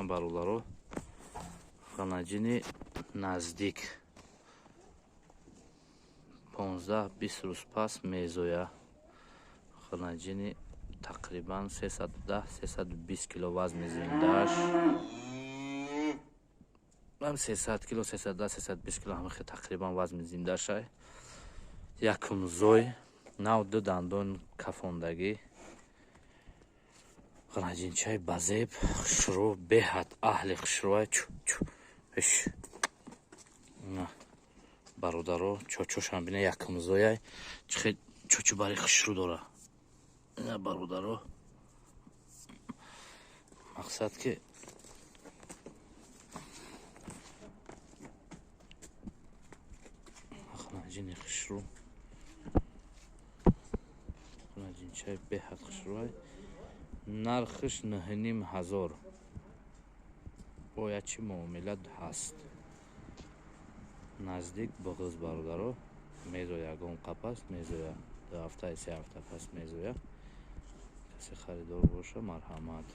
баруларо ғанаҷини наздик 15-20 рӯз пас мезоя. ғанаҷини тақрибан 310-320 кило вазни зиндааш 300 кило 310-320 кило ҳамахе тақрибан вазни зиндашай. Якум зой нав ду дандон кафондагӣ ғанаҷинчаи базеб хушрӯ беҳад аҳли хушрӯай иш бародаро чочошам бина якум зояй чихел чочу бари хушрӯ дора ина бародаро мақсад ки ғанаҷини хушрӯ ғанаҷинчаи беҳад хушрӯай нархиш 9500 бояд чӣ муомила ҳаст. наздик буғыз бародаро мезоя ягон қапас мезоя 2 ҳафта 3 ҳафта пас мезоя. касе харидор боша марҳамат.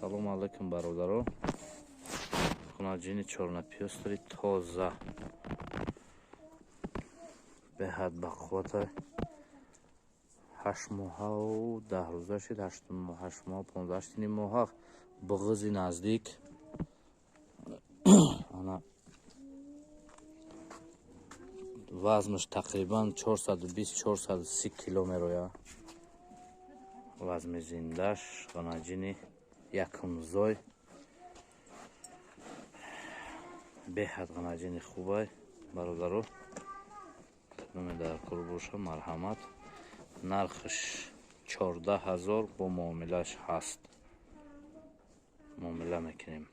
салому алайкум бародаро. ғанаҷини чорнапёстри тоза беҳад бақувватай 8 моҳаву 10 рӯза шид 8 моҳ 15 моҳа буғызи наздик вазнаш тақрибан 420-430 кило мероя. вазми зиндаш ғанаҷини якум зой беҳад ғанаҷини хубай бародаро дар кор боша марҳамат. нархиш 14000 бо муомилаш ҳаст. муомила мекунем.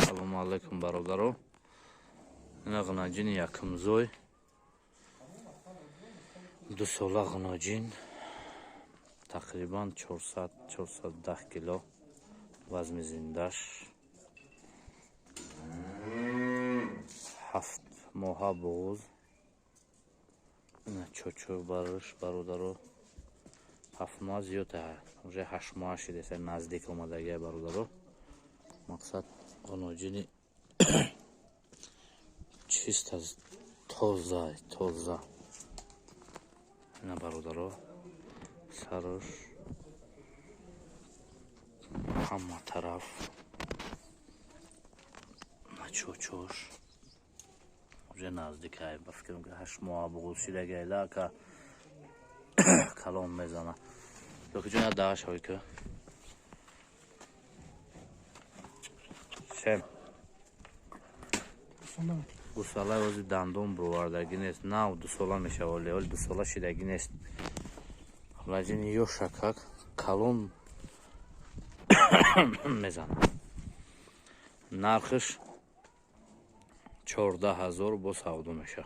салому алайкум бародаро. ина ғанаҷини якум зой 2 сола ғанаҷин тақрибан 400-410 кило вазми зиндаш 7 моҳа буғуз ина чочо барш бародаро 7 моҳа зиёд уже 8 моҳа шидеса наздик омадагия бародаро. мақсад ғаноҷини чиста тоза ина бародаро сарош ҳама тараф чочош уже наздикай ба фикрам ки 8 моҳа буғуз шидагайда ка калом мезана ёкиҷона даашҳой ка шем гусалаи ози дандон бировардагӣ нест нав 2 сола мешавад оли 2 сола шидагӣ нест. ғанаҷини ёшакак калон мезана. нархиш 14000 бо савдо меша.